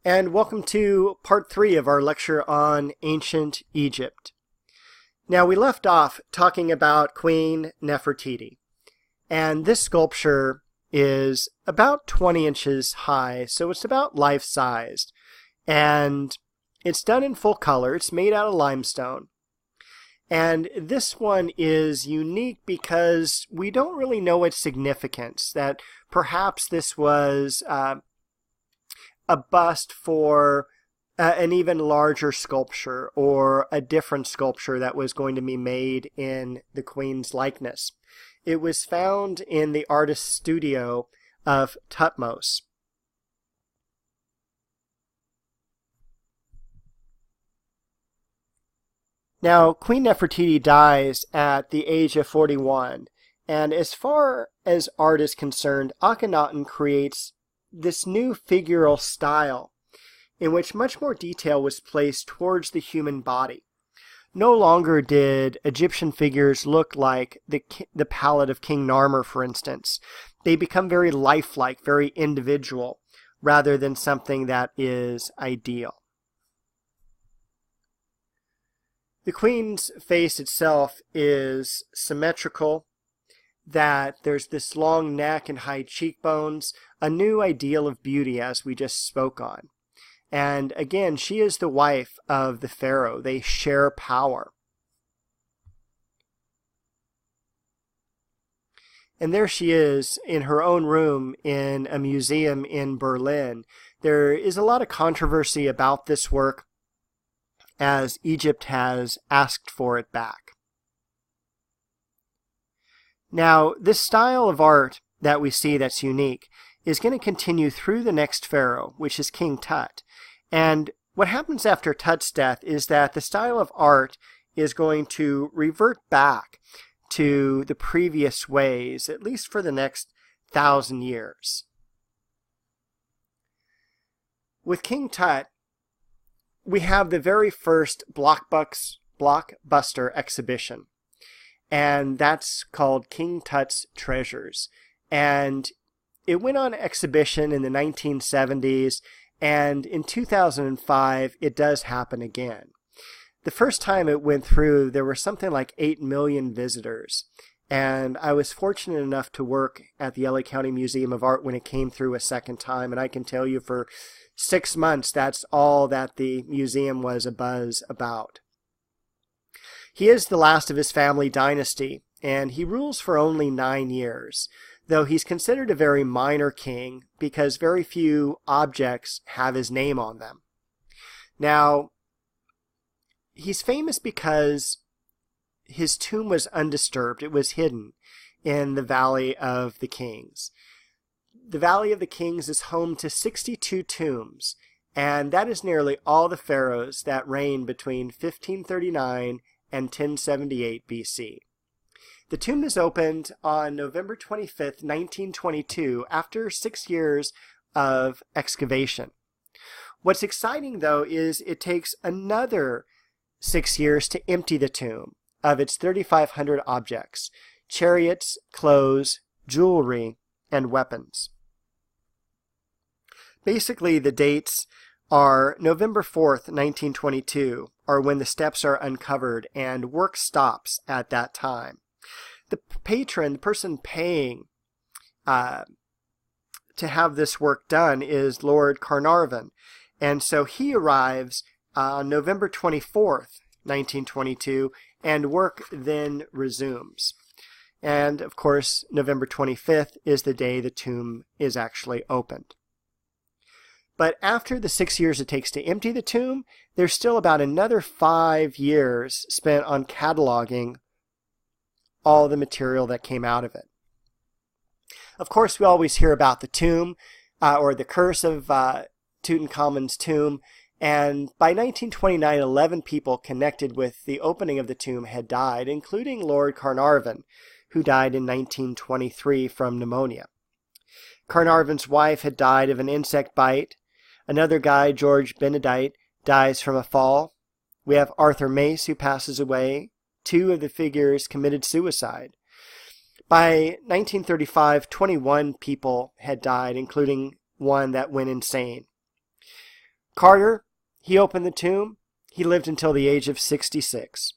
and welcome to part 3 of our lecture on ancient Egypt. Now, we left off talking about Queen Nefertiti, and this sculpture is about 20 inches high, so it's about life-sized, and it's done in full color. It's made out of limestone. And this one is unique because we don't really know its significance, that perhaps this was a bust for an even larger sculpture or a different sculpture that was going to be made in the Queen's likeness. It was found in the artist's studio of Thutmose. Now, Queen Nefertiti dies at the age of 41, and as far as art is concerned, Akhenaten creates this new figural style in which much more detail was placed towards the human body. No longer did Egyptian figures look like the palette of King Narmer, for instance. They become very lifelike, very individual, rather than something that is ideal. The Queen's face itself is symmetrical, that there's this long neck and high cheekbones, a new ideal of beauty as we just spoke on. And again, she is the wife of the pharaoh. They share power. And there she is in her own room in a museum in Berlin. There is a lot of controversy about this work, as Egypt has asked for it back. Now, this style of art that we see that's unique is going to continue through the next pharaoh, which is King Tut. And what happens after Tut's death is that the style of art is going to revert back to the previous ways, at least for the next 1,000 years. With King Tut, we have the very first blockbuster exhibition, and that's called King Tut's Treasures. And it went on exhibition in the 1970s, and in 2005 it does happen again. The first time it went through, there were something like 8 million visitors, and I was fortunate enough to work at the LA County Museum of Art when it came through a second time, and I can tell you for 6 months, that's all that the museum was abuzz about. He is the last of his family dynasty, and he rules for only 9 years, though he's considered a very minor king because very few objects have his name on them. Now, he's famous because his tomb was undisturbed. It was hidden in the Valley of the Kings. The Valley of the Kings is home to 62 tombs, and that is nearly all the pharaohs that reigned between 1539 and 1078 BC. The tomb is opened on November 25th, 1922, after 6 years of excavation. What's exciting, though, is it takes another 6 years to empty the tomb of its 3,500 objects: chariots, clothes, jewelry, and weapons. Basically, the dates are November 4th, 1922, are when the steps are uncovered and work stops at that time. The patron, the person paying to have this work done, is Lord Carnarvon, and so he arrives on November 24th, 1922, and work then resumes. And, of course, November 25th is the day the tomb is actually opened. But after the 6 years it takes to empty the tomb, there's still about another 5 years spent on cataloging all the material that came out of it. Of course, we always hear about the tomb, or the curse of Tutankhamun's tomb, and by 1929, 11 people connected with the opening of the tomb had died, including Lord Carnarvon, who died in 1923 from pneumonia. Carnarvon's wife had died of an insect bite. Another guy, George Benedict, dies from a fall. We have Arthur Mace, who passes away. 2 of the figures committed suicide. By 1935, 21 people had died, including one that went insane. Carter, he opened the tomb. He lived until the age of 66.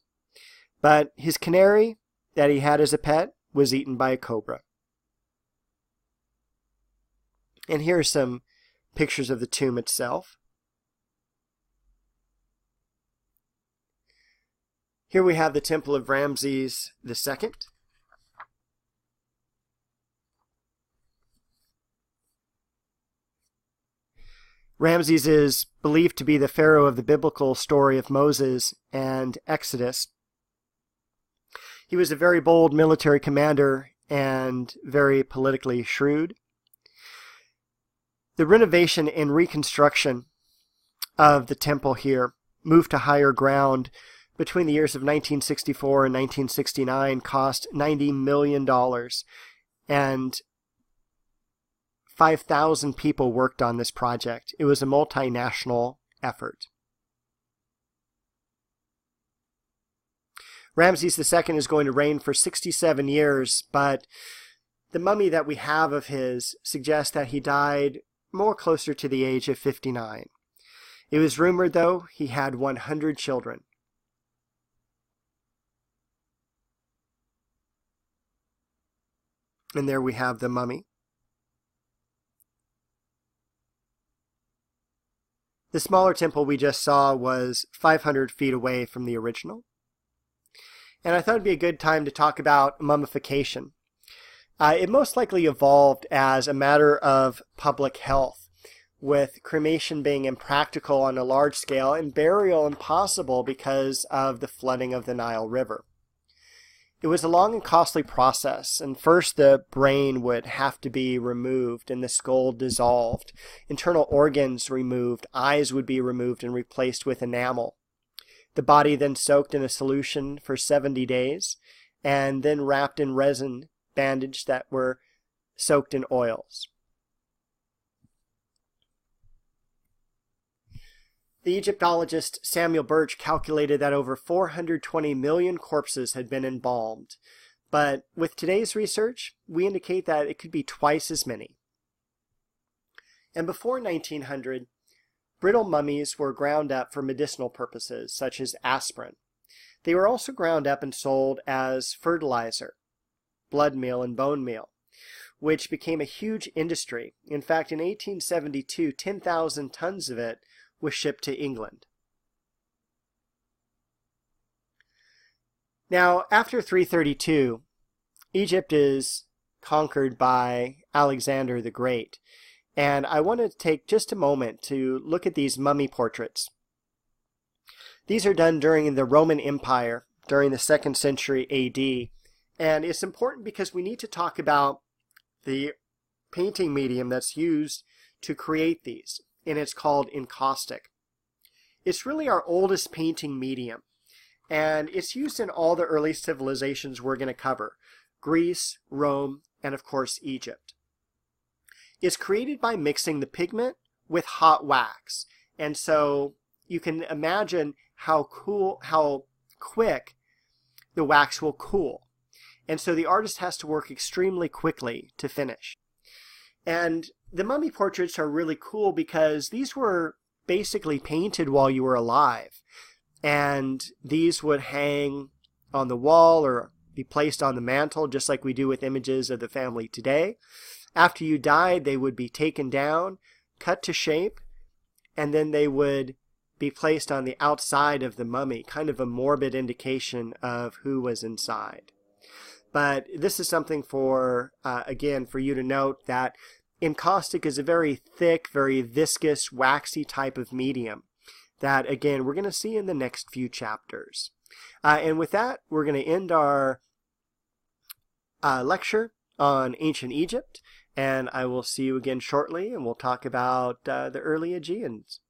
But his canary that he had as a pet was eaten by a cobra. And here are some pictures of the tomb itself. Here we have the Temple of Ramses II. Ramses is believed to be the pharaoh of the biblical story of Moses and Exodus. He was a very bold military commander and very politically shrewd. The renovation and reconstruction of the temple here moved to higher ground between the years of 1964 and 1969 cost $90 million, and 5,000 people worked on this project. It was a multinational effort. Ramses II is going to reign for 67 years, but the mummy that we have of his suggests that he died more closer to the age of 59. It was rumored, though, he had 100 children. And there we have the mummy. The smaller temple we just saw was 500 feet away from the original. And I thought it'd be a good time to talk about mummification. It most likely evolved as a matter of public health, with cremation being impractical on a large scale and burial impossible because of the flooding of the Nile River. It was a long and costly process, and first the brain would have to be removed and the skull dissolved, internal organs removed, eyes would be removed and replaced with enamel. The body then soaked in a solution for 70 days, and then wrapped in resin bandaged that were soaked in oils. The Egyptologist Samuel Birch calculated that over 420 million corpses had been embalmed, but with today's research, we indicate that it could be twice as many. And before 1900, brittle mummies were ground up for medicinal purposes, such as aspirin. They were also ground up and sold as fertilizer, blood meal and bone meal, which became a huge industry. In fact, in 1872, 10,000 tons of it was shipped to England. Now, after 332, Egypt is conquered by Alexander the Great, and I want to take just a moment to look at these mummy portraits. These are done during the Roman Empire, during the 2nd century AD, and it's important because we need to talk about the painting medium that's used to create these, and it's called encaustic. It's really our oldest painting medium, and it's used in all the early civilizations we're going to cover: Greece, Rome, and of course Egypt. It's created by mixing the pigment with hot wax, and so you can imagine how quick the wax will cool. And so the artist has to work extremely quickly to finish. And the mummy portraits are really cool because these were basically painted while you were alive. And these would hang on the wall or be placed on the mantle, just like we do with images of the family today. After you died, they would be taken down, cut to shape, and then they would be placed on the outside of the mummy, kind of a morbid indication of who was inside. But this is something for, again, for you to note that encaustic is a very thick, very viscous, waxy type of medium that, again, we're going to see in the next few chapters. And with that, we're going to end our lecture on ancient Egypt, and I will see you again shortly, and we'll talk about the early Aegeans.